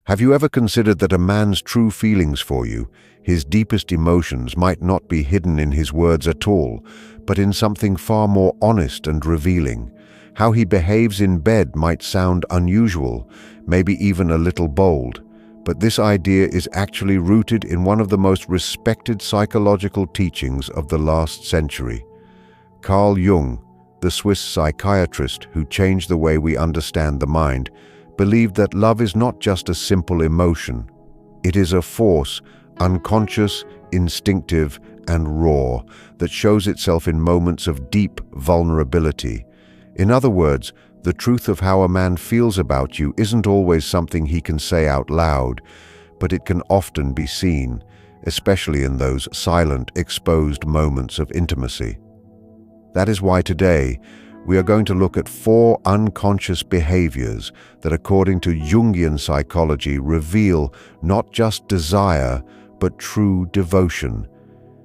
Have you ever considered that a man's true feelings for you, his deepest emotions, might not be hidden in his words at all, but in something far more honest and revealing? How he behaves in bed might sound unusual, maybe even a little bold, but this idea is actually rooted in one of the most respected psychological teachings of the last century. Carl Jung, the Swiss psychiatrist who changed the way we understand the mind, believed that love is not just a simple emotion. It is a force, unconscious, instinctive, and raw, that shows itself in moments of deep vulnerability. In other words, the truth of how a man feels about you isn't always something he can say out loud, but it can often be seen, especially in those silent, exposed moments of intimacy. That is why today, we are going to look at 4 unconscious behaviors that, according to Jungian psychology, reveal not just desire, but true devotion.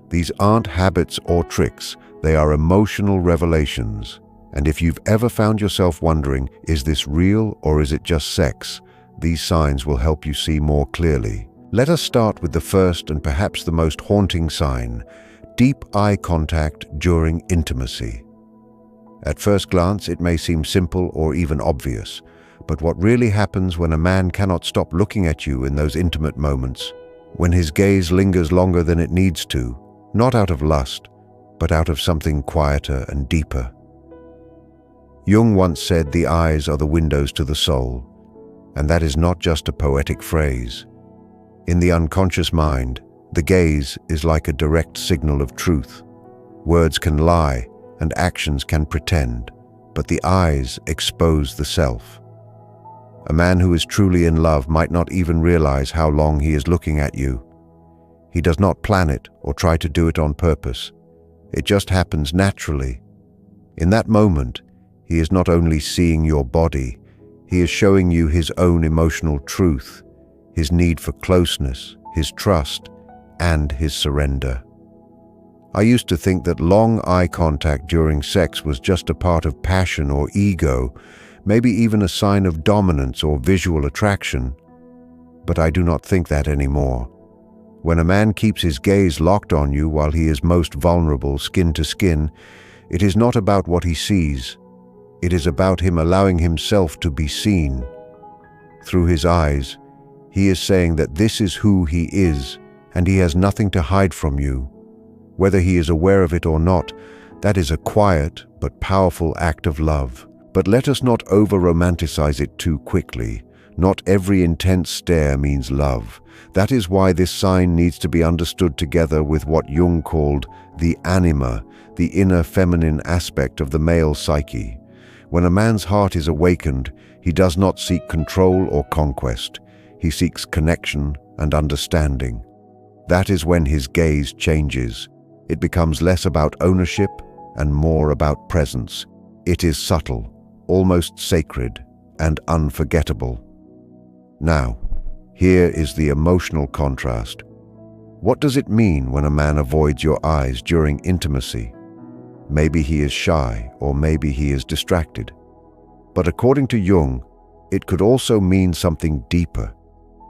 These aren't habits or tricks, they are emotional revelations. And if you've ever found yourself wondering, is this real or is it just sex? These signs will help you see more clearly. Let us start with the first and perhaps the most haunting sign: deep eye contact during intimacy. At first glance, it may seem simple or even obvious, but what really happens when a man cannot stop looking at you in those intimate moments, when his gaze lingers longer than it needs to, not out of lust, but out of something quieter and deeper? Jung once said the eyes are the windows to the soul, and that is not just a poetic phrase. In the unconscious mind, the gaze is like a direct signal of truth. Words can lie, and actions can pretend, but the eyes expose the self. A man who is truly in love might not even realize how long he is looking at you. He does not plan it or try to do it on purpose. It just happens naturally. In that moment, he is not only seeing your body, he is showing you his own emotional truth, his need for closeness, his trust, and his surrender. I used to think that long eye contact during sex was just a part of passion or ego, maybe even a sign of dominance or visual attraction. But I do not think that anymore. When a man keeps his gaze locked on you while he is most vulnerable, skin to skin, it is not about what he sees. It is about him allowing himself to be seen. Through his eyes, he is saying that this is who he is, and he has nothing to hide from you. Whether he is aware of it or not, that is a quiet but powerful act of love. But let us not over-romanticize it too quickly. Not every intense stare means love. That is why this sign needs to be understood together with what Jung called the anima, the inner feminine aspect of the male psyche. When a man's heart is awakened, he does not seek control or conquest. He seeks connection and understanding. That is when his gaze changes. It becomes less about ownership and more about presence. It is subtle, almost sacred, and unforgettable. Now, here is the emotional contrast. What does it mean when a man avoids your eyes during intimacy? Maybe he is shy, or maybe he is distracted. But according to Jung, it could also mean something deeper.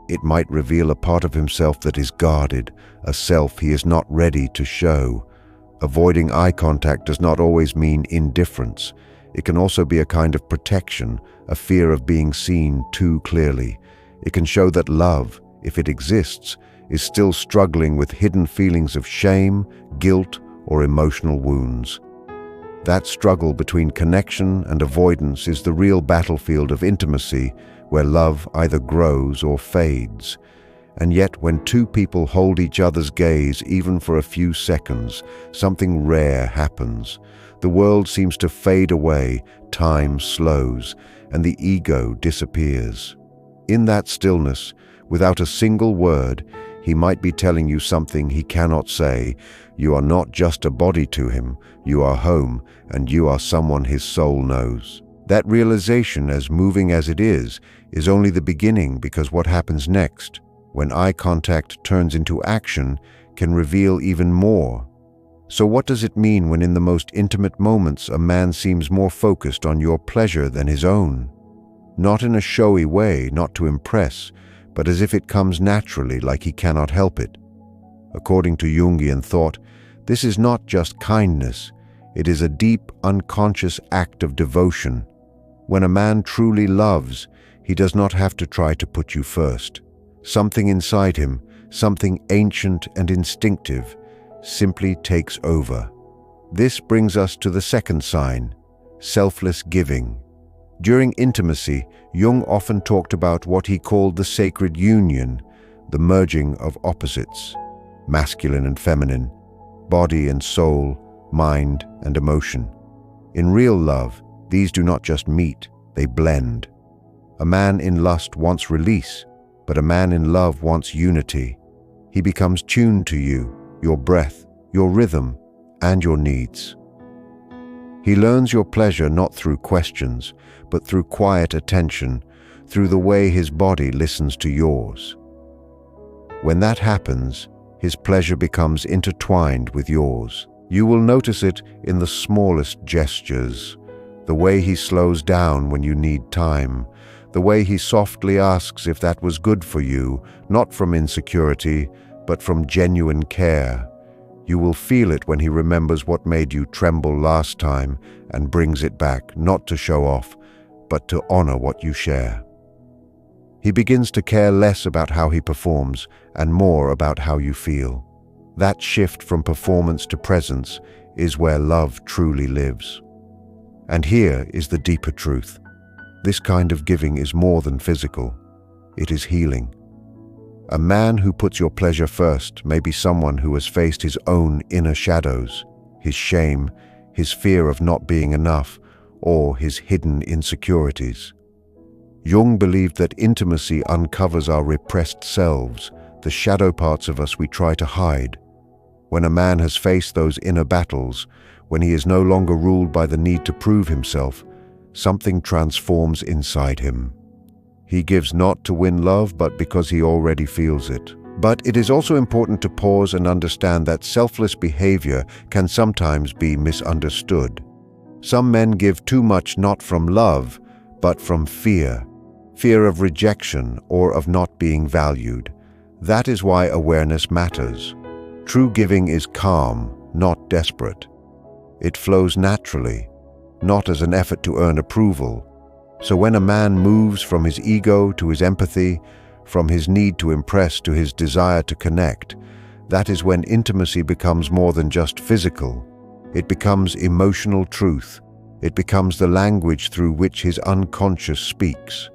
It might reveal a part of himself that is guarded, a self he is not ready to show. Avoiding eye contact does not always mean indifference. It can also be a kind of protection, a fear of being seen too clearly. It can show that love, if it exists, is still struggling with hidden feelings of shame, guilt, or emotional wounds. That struggle between connection and avoidance is the real battlefield of intimacy, where love either grows or fades. And yet, when two people hold each other's gaze even for a few seconds, something rare happens. The world seems to fade away, time slows, and the ego disappears. In that stillness, without a single word, he might be telling you something he cannot say. You are not just a body to him, you are home, and you are someone his soul knows. That realization, as moving as it is only the beginning, because what happens next, when eye contact turns into action, can reveal even more. So what does it mean when in the most intimate moments a man seems more focused on your pleasure than his own? Not in a showy way, not to impress, but as if it comes naturally, like he cannot help it. According to Jungian thought, this is not just kindness, it is a deep, unconscious act of devotion. When a man truly loves, he does not have to try to put you first. Something inside him, something ancient and instinctive, simply takes over. This brings us to the second sign, selfless giving. During intimacy, Jung often talked about what he called the sacred union, the merging of opposites, masculine and feminine, body and soul, mind and emotion. In real love, these do not just meet, they blend. A man in lust wants release, but a man in love wants unity. He becomes tuned to you, your breath, your rhythm, and your needs. He learns your pleasure not through questions, but through quiet attention, through the way his body listens to yours. When that happens, his pleasure becomes intertwined with yours. You will notice it in the smallest gestures, the way he slows down when you need time, the way he softly asks if that was good for you, not from insecurity, but from genuine care. You will feel it when he remembers what made you tremble last time and brings it back, not to show off, but to honor what you share. He begins to care less about how he performs and more about how you feel. That shift from performance to presence is where love truly lives. And here is the deeper truth. This kind of giving is more than physical. It is healing. A man who puts your pleasure first may be someone who has faced his own inner shadows, his shame, his fear of not being enough, or his hidden insecurities. Jung believed that intimacy uncovers our repressed selves, the shadow parts of us we try to hide. When a man has faced those inner battles, when he is no longer ruled by the need to prove himself, something transforms inside him. He gives not to win love, but because he already feels it. But it is also important to pause and understand that selfless behavior can sometimes be misunderstood. Some men give too much not from love, but from fear. Fear of rejection or of not being valued. That is why awareness matters. True giving is calm, not desperate. It flows naturally, not as an effort to earn approval. So when a man moves from his ego to his empathy, from his need to impress to his desire to connect, that is when intimacy becomes more than just physical. It becomes emotional truth. It becomes the language through which his unconscious speaks.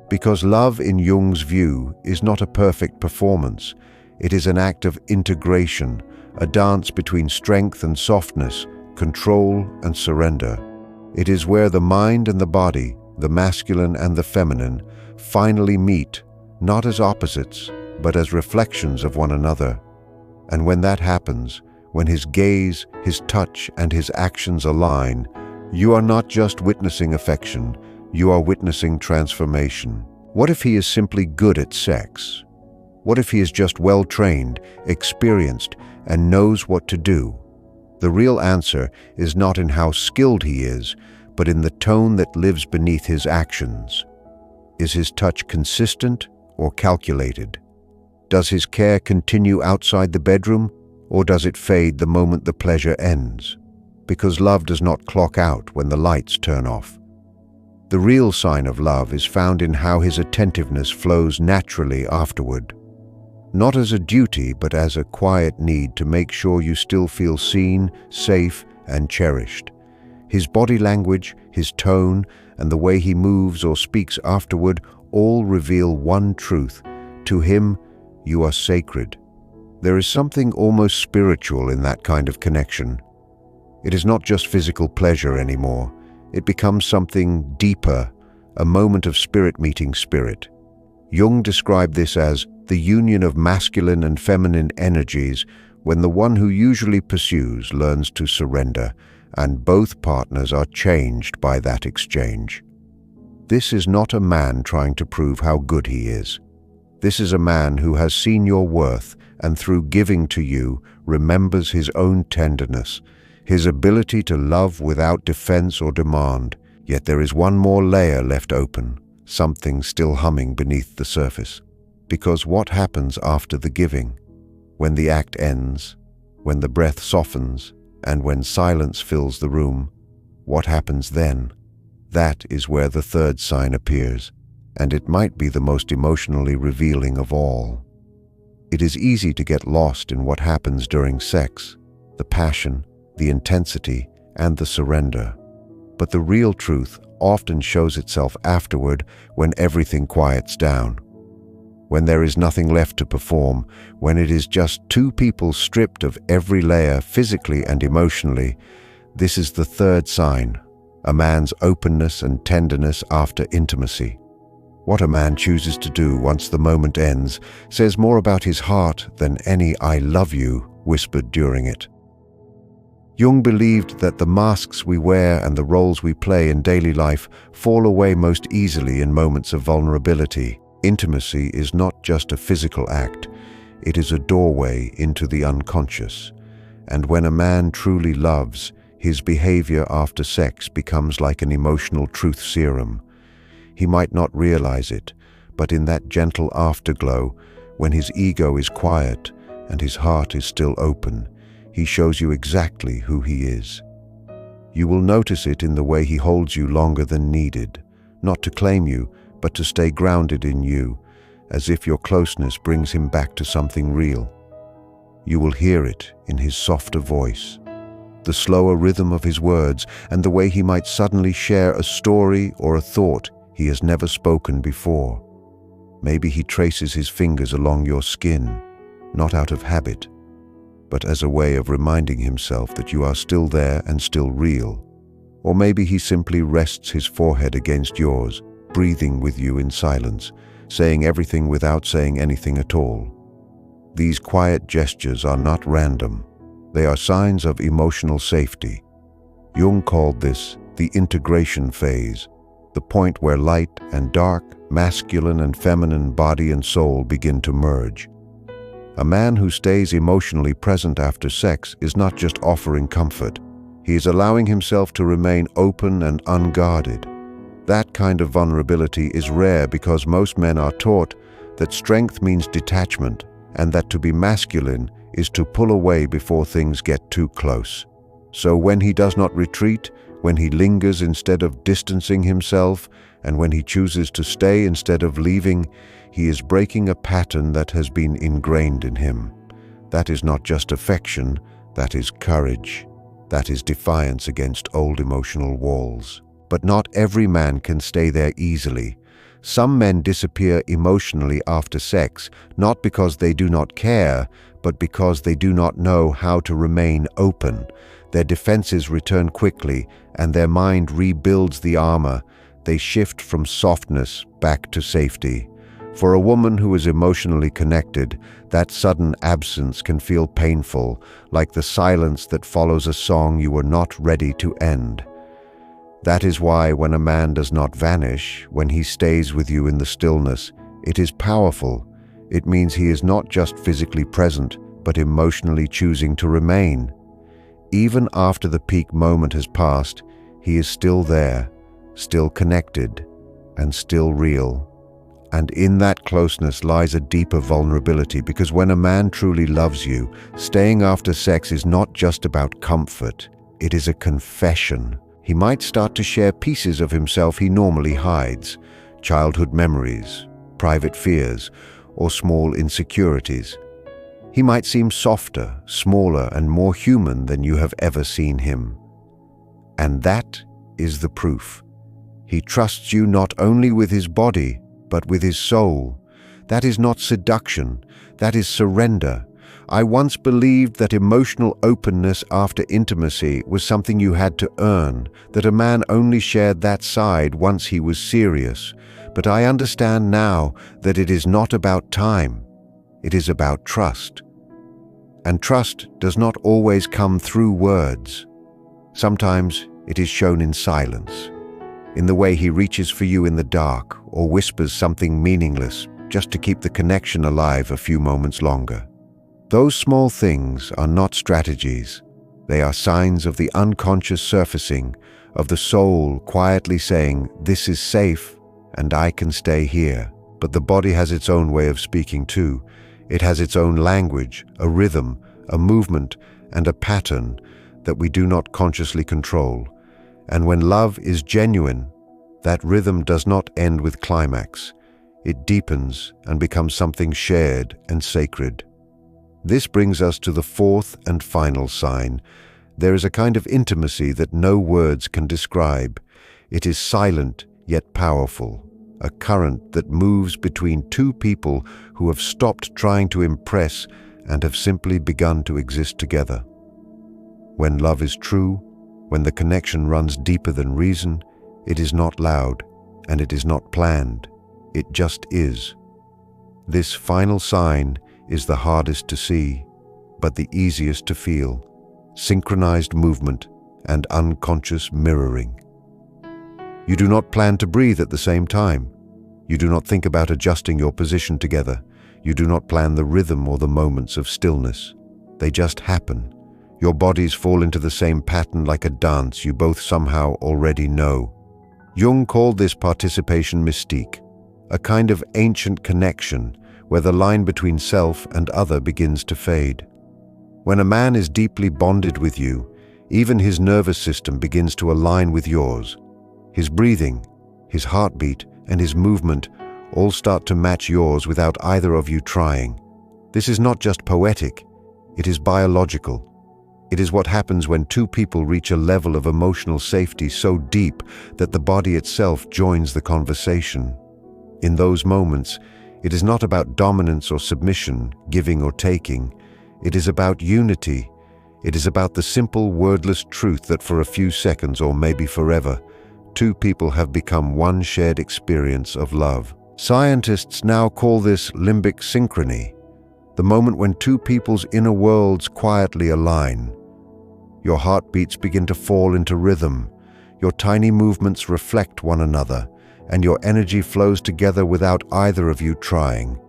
Because love, in Jung's view, is not a perfect performance. It is an act of integration, a dance between strength and softness, control and surrender. It is where the mind and the body, the masculine and the feminine, finally meet, not as opposites, but as reflections of one another. And when that happens, when his gaze, his touch, and his actions align, you are not just witnessing affection, you are witnessing transformation. What if he is simply good at sex? What if he is just well-trained, experienced, and knows what to do? The real answer is not in how skilled he is, but in the tone that lives beneath his actions. Is his touch consistent or calculated? Does his care continue outside the bedroom, or does it fade the moment the pleasure ends? Because love does not clock out when the lights turn off. The real sign of love is found in how his attentiveness flows naturally afterward. Not as a duty, but as a quiet need to make sure you still feel seen, safe, and cherished. His body language, his tone, and the way he moves or speaks afterward all reveal one truth. To him, you are sacred. There is something almost spiritual in that kind of connection. It is not just physical pleasure anymore. It becomes something deeper, a moment of spirit meeting spirit. Jung described this as the union of masculine and feminine energies when the one who usually pursues learns to surrender, and both partners are changed by that exchange. This is not a man trying to prove how good he is. This is a man who has seen your worth and through giving to you remembers his own tenderness, his ability to love without defense or demand. Yet there is one more layer left open, something still humming beneath the surface. Because what happens after the giving? When the act ends, when the breath softens, and when silence fills the room, what happens then? That is where the third sign appears, and it might be the most emotionally revealing of all. It is easy to get lost in what happens during sex, the passion, the intensity, and the surrender. But the real truth often shows itself afterward when everything quiets down. When there is nothing left to perform, when it is just two people stripped of every layer physically and emotionally, this is the third sign, a man's openness and tenderness after intimacy. What a man chooses to do once the moment ends says more about his heart than any "I love you" whispered during it. Jung believed that the masks we wear and the roles we play in daily life fall away most easily in moments of vulnerability. Intimacy is not just a physical act, it is a doorway into the unconscious. And when a man truly loves, his behavior after sex becomes like an emotional truth serum. He might not realize it, but in that gentle afterglow, when his ego is quiet and his heart is still open, he shows you exactly who he is. You will notice it in the way he holds you longer than needed, not to claim you, but to stay grounded in you, as if your closeness brings him back to something real. You will hear it in his softer voice, the slower rhythm of his words, and the way he might suddenly share a story or a thought he has never spoken before. Maybe he traces his fingers along your skin, not out of habit, but as a way of reminding himself that you are still there and still real. Or maybe he simply rests his forehead against yours, breathing with you in silence, saying everything without saying anything at all. These quiet gestures are not random. They are signs of emotional safety. Jung called this the integration phase, the point where light and dark, masculine and feminine body and soul begin to merge. A man who stays emotionally present after sex is not just offering comfort. He is allowing himself to remain open and unguarded. That kind of vulnerability is rare because most men are taught that strength means detachment and that to be masculine is to pull away before things get too close. So when he does not retreat, when he lingers instead of distancing himself, and when he chooses to stay instead of leaving, he is breaking a pattern that has been ingrained in him. That is not just affection, that is courage. That is defiance against old emotional walls. But not every man can stay there easily. Some men disappear emotionally after sex, not because they do not care, but because they do not know how to remain open. Their defenses return quickly, and their mind rebuilds the armor. They shift from softness back to safety. For a woman who is emotionally connected, that sudden absence can feel painful, like the silence that follows a song you were not ready to end. That is why when a man does not vanish, when he stays with you in the stillness, it is powerful. It means he is not just physically present, but emotionally choosing to remain. Even after the peak moment has passed, he is still there, still connected, and still real. And in that closeness lies a deeper vulnerability, because when a man truly loves you, staying after sex is not just about comfort, it is a confession. He might start to share pieces of himself he normally hides, childhood memories, private fears, or small insecurities. He might seem softer, smaller, and more human than you have ever seen him. And that is the proof. He trusts you not only with his body, but with his soul. That is not seduction, that is surrender. I once believed that emotional openness after intimacy was something you had to earn, that a man only shared that side once he was serious. But I understand now that it is not about time, it is about trust. And trust does not always come through words. Sometimes it is shown in silence, in the way he reaches for you in the dark or whispers something meaningless just to keep the connection alive a few moments longer. Those small things are not strategies. They are signs of the unconscious surfacing, of the soul quietly saying, "This is safe and I can stay here." But the body has its own way of speaking too. It has its own language, a rhythm, a movement, and a pattern that we do not consciously control. And when love is genuine, that rhythm does not end with climax. It deepens and becomes something shared and sacred. This brings us to the fourth and final sign. There is a kind of intimacy that no words can describe. It is silent yet powerful, a current that moves between two people who have stopped trying to impress and have simply begun to exist together. When love is true, when the connection runs deeper than reason, it is not loud and it is not planned. It just is. This final sign is the hardest to see, but the easiest to feel: synchronized movement and unconscious mirroring. You do not plan to breathe at the same time. You do not think about adjusting your position together. You do not plan the rhythm or the moments of stillness. They just happen. Your bodies fall into the same pattern like a dance you both somehow already know. Jung called this participation mystique, a kind of ancient connection where the line between self and other begins to fade. When a man is deeply bonded with you, even his nervous system begins to align with yours. His breathing, his heartbeat, and his movement all start to match yours without either of you trying. This is not just poetic, it is biological. It is what happens when two people reach a level of emotional safety so deep that the body itself joins the conversation. In those moments, it is not about dominance or submission, giving or taking. It is about unity. It is about the simple, wordless truth that for a few seconds, or maybe forever, two people have become one shared experience of love. Scientists now call this limbic synchrony, the moment when two people's inner worlds quietly align. Your heartbeats begin to fall into rhythm, your tiny movements reflect one another, and your energy flows together without either of you trying.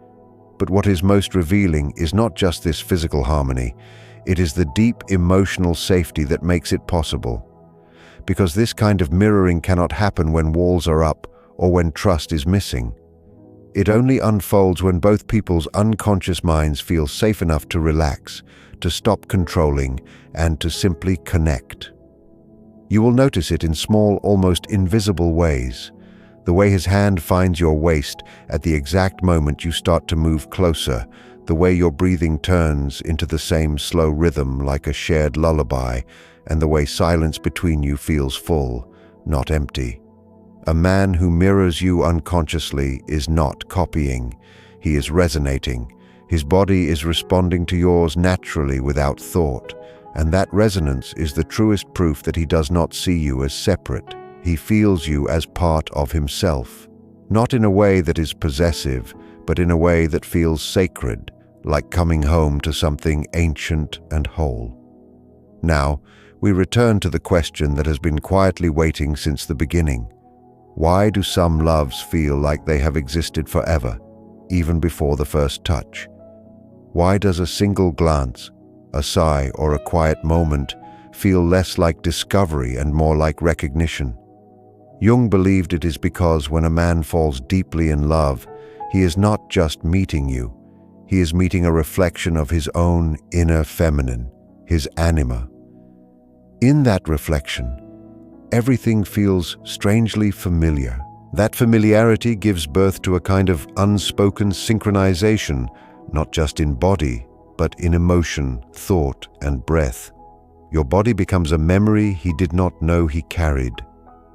But what is most revealing is not just this physical harmony, it is the deep emotional safety that makes it possible. Because this kind of mirroring cannot happen when walls are up or when trust is missing. It only unfolds when both people's unconscious minds feel safe enough to relax, to stop controlling, and to simply connect. You will notice it in small, almost invisible ways. The way his hand finds your waist at the exact moment you start to move closer, the way your breathing turns into the same slow rhythm like a shared lullaby, and the way silence between you feels full, not empty. A man who mirrors you unconsciously is not copying, he is resonating. His body is responding to yours naturally without thought, and that resonance is the truest proof that he does not see you as separate. He feels you as part of himself, not in a way that is possessive, but in a way that feels sacred, like coming home to something ancient and whole. Now, we return to the question that has been quietly waiting since the beginning. Why do some loves feel like they have existed forever, even before the first touch? Why does a single glance, a sigh, or a quiet moment feel less like discovery and more like recognition? Jung believed it is because when a man falls deeply in love, he is not just meeting you, he is meeting a reflection of his own inner feminine, his anima. In that reflection, everything feels strangely familiar. That familiarity gives birth to a kind of unspoken synchronization, not just in body, but in emotion, thought, and breath. Your body becomes a memory he did not know he carried.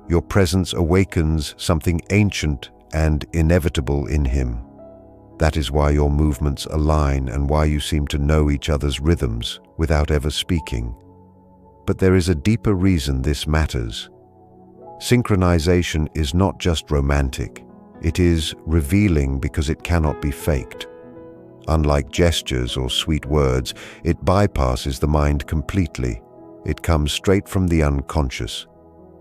Your presence awakens something ancient and inevitable in him. That is why your movements align and why you seem to know each other's rhythms without ever speaking. But there is a deeper reason this matters. Synchronization is not just romantic. It is revealing because it cannot be faked. Unlike gestures or sweet words, it bypasses the mind completely. It comes straight from the unconscious.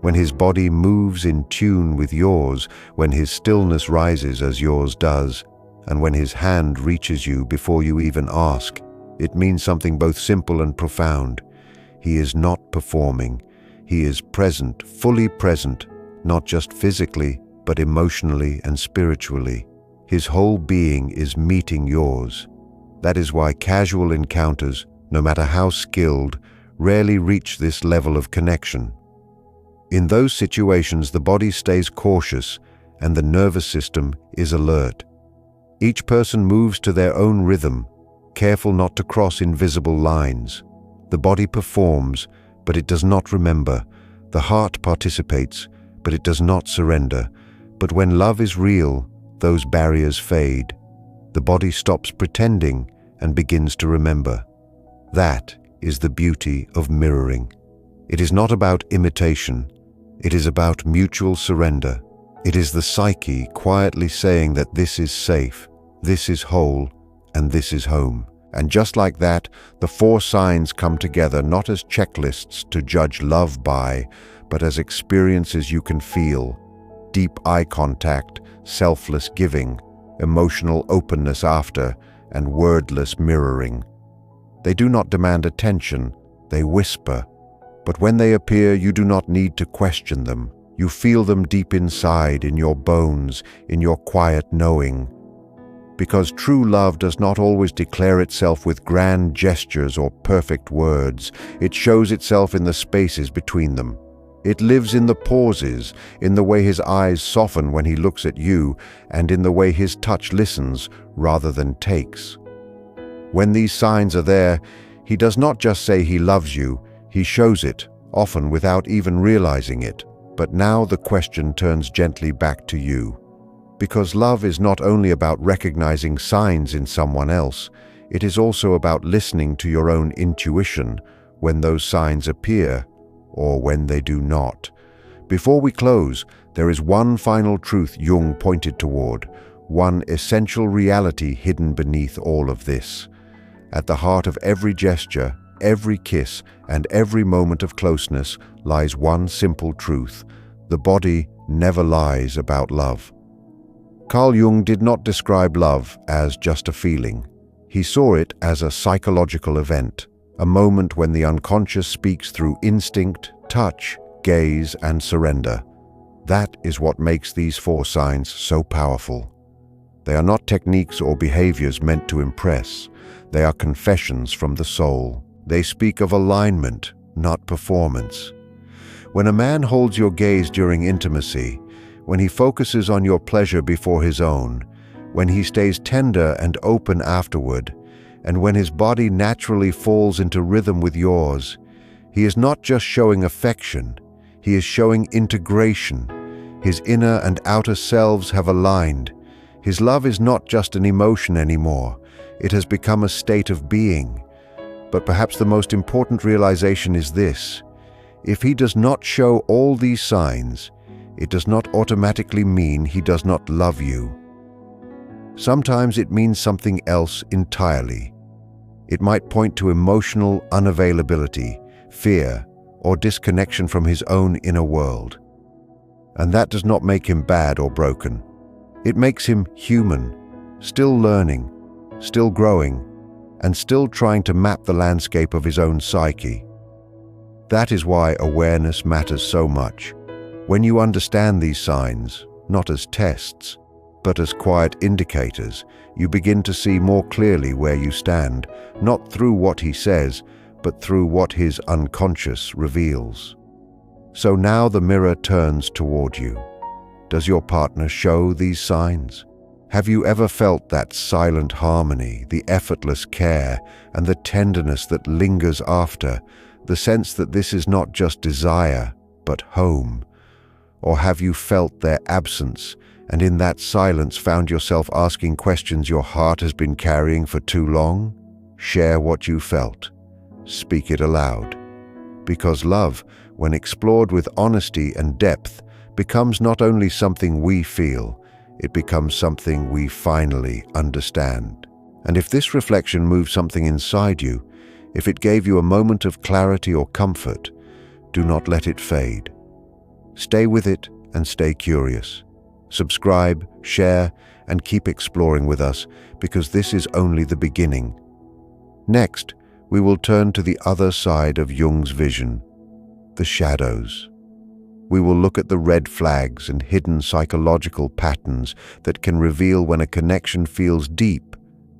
When his body moves in tune with yours, when his stillness rises as yours does, and when his hand reaches you before you even ask, it means something both simple and profound. He is not performing. He is present, fully present, not just physically, but emotionally and spiritually. His whole being is meeting yours. That is why casual encounters, no matter how skilled, rarely reach this level of connection. In those situations, the body stays cautious and the nervous system is alert. Each person moves to their own rhythm, careful not to cross invisible lines. The body performs, but it does not remember. The heart participates, but it does not surrender. But when love is real, those barriers fade. The body stops pretending and begins to remember. That is the beauty of mirroring. It is not about imitation. It is about mutual surrender. It is the psyche quietly saying that this is safe, this is whole, and this is home. And just like that, the four signs come together not as checklists to judge love by, but as experiences you can feel. Deep eye contact, selfless giving, emotional openness after, and wordless mirroring. They do not demand attention, they whisper. But when they appear, you do not need to question them. You feel them deep inside, in your bones, in your quiet knowing. Because true love does not always declare itself with grand gestures or perfect words. It shows itself in the spaces between them. It lives in the pauses, in the way his eyes soften when he looks at you, and in the way his touch listens rather than takes. When these signs are there, he does not just say he loves you, he shows it, often without even realizing it. But now the question turns gently back to you. Because love is not only about recognizing signs in someone else, it is also about listening to your own intuition when those signs appear, or when they do not. Before we close, there is one final truth Jung pointed toward, one essential reality hidden beneath all of this. At the heart of every gesture, every kiss, and every moment of closeness lies one simple truth: the body never lies about love. Carl Jung did not describe love as just a feeling. He saw it as a psychological event, a moment when the unconscious speaks through instinct, touch, gaze, and surrender. That is what makes these four signs so powerful. They are not techniques or behaviors meant to impress. They are confessions from the soul. They speak of alignment, not performance. When a man holds your gaze during intimacy, when he focuses on your pleasure before his own, when he stays tender and open afterward, and when his body naturally falls into rhythm with yours, he is not just showing affection, he is showing integration. His inner and outer selves have aligned. His love is not just an emotion anymore, it has become a state of being. But perhaps the most important realization is this: if he does not show all these signs, it does not automatically mean he does not love you. Sometimes it means something else entirely. It might point to emotional unavailability, fear, or disconnection from his own inner world. And that does not make him bad or broken. It makes him human, still learning, still growing, and still trying to map the landscape of his own psyche. That is why awareness matters so much. When you understand these signs, not as tests, but as quiet indicators, you begin to see more clearly where you stand, not through what he says, but through what his unconscious reveals. So now the mirror turns toward you. Does your partner show these signs? Have you ever felt that silent harmony, the effortless care, and the tenderness that lingers after, the sense that this is not just desire, but home? Or have you felt their absence, and in that silence found yourself asking questions your heart has been carrying for too long? Share what you felt. Speak it aloud. Because love, when explored with honesty and depth, becomes not only something we feel, it becomes something we finally understand. And if this reflection moved something inside you, if it gave you a moment of clarity or comfort, do not let it fade. Stay with it and stay curious. Subscribe, share, and keep exploring with us, because this is only the beginning. Next, we will turn to the other side of Jung's vision, the shadows. We will look at the red flags and hidden psychological patterns that can reveal when a connection feels deep,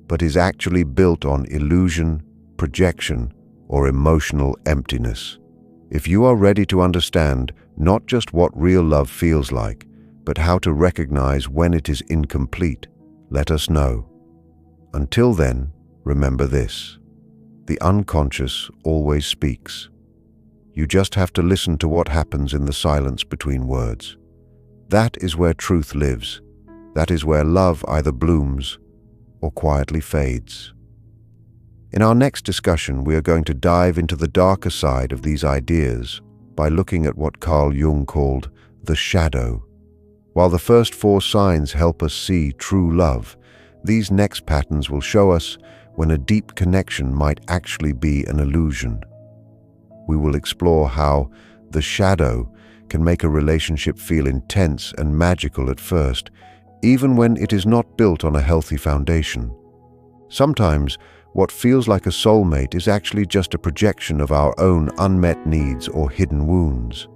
but is actually built on illusion, projection, or emotional emptiness. If you are ready to understand not just what real love feels like, but how to recognize when it is incomplete, let us know. Until then, remember this: the unconscious always speaks. You just have to listen to what happens in the silence between words. That is where truth lives. That is where love either blooms or quietly fades. In our next discussion, we are going to dive into the darker side of these ideas by looking at what Carl Jung called the shadow. While the first 4 signs help us see true love, these next patterns will show us when a deep connection might actually be an illusion. We will explore how the shadow can make a relationship feel intense and magical at first, even when it is not built on a healthy foundation. Sometimes, what feels like a soulmate is actually just a projection of our own unmet needs or hidden wounds.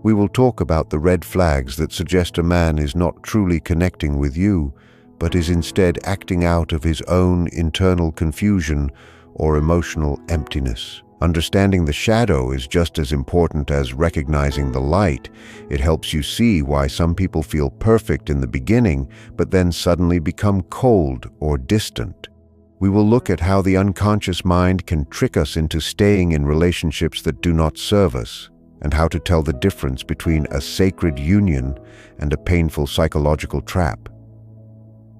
We will talk about the red flags that suggest a man is not truly connecting with you, but is instead acting out of his own internal confusion or emotional emptiness. Understanding the shadow is just as important as recognizing the light. It helps you see why some people feel perfect in the beginning, but then suddenly become cold or distant. We will look at how the unconscious mind can trick us into staying in relationships that do not serve us, and how to tell the difference between a sacred union and a painful psychological trap.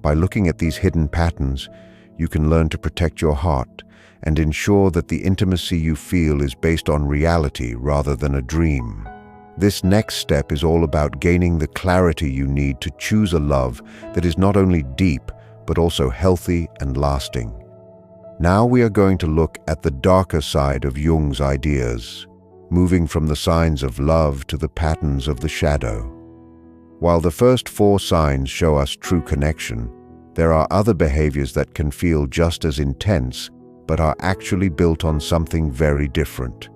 By looking at these hidden patterns, you can learn to protect your heart and ensure that the intimacy you feel is based on reality rather than a dream. This next step is all about gaining the clarity you need to choose a love that is not only deep, but also healthy and lasting. Now we are going to look at the darker side of Jung's ideas, moving from the signs of love to the patterns of the shadow. While the first 4 signs show us true connection, there are other behaviors that can feel just as intense, but are actually built on something very different.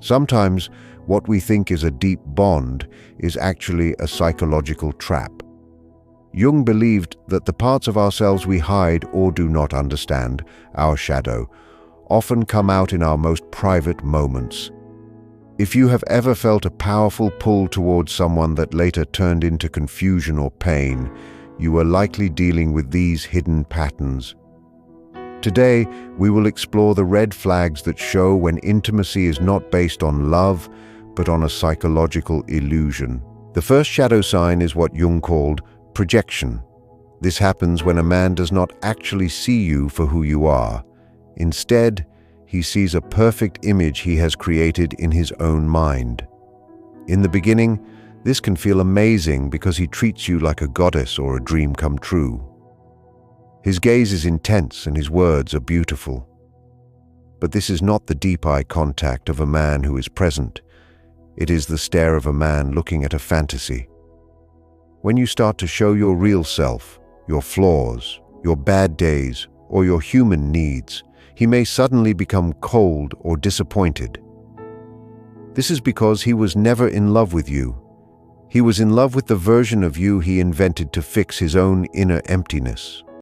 Sometimes, what we think is a deep bond is actually a psychological trap. Jung believed that the parts of ourselves we hide or do not understand, our shadow, often come out in our most private moments. If you have ever felt a powerful pull towards someone that later turned into confusion or pain, you are likely dealing with these hidden patterns. Today, we will explore the red flags that show when intimacy is not based on love, but on a psychological illusion. The first shadow sign is what Jung called projection. This happens when a man does not actually see you for who you are. Instead, he sees a perfect image he has created in his own mind. In the beginning, this can feel amazing because he treats you like a goddess or a dream come true. His gaze is intense and his words are beautiful. But this is not the deep eye contact of a man who is present. It is the stare of a man looking at a fantasy. When you start to show your real self, your flaws, your bad days, or your human needs, he may suddenly become cold or disappointed. This is because he was never in love with you. He was in love with the version of you he invented to fix his own inner emptiness.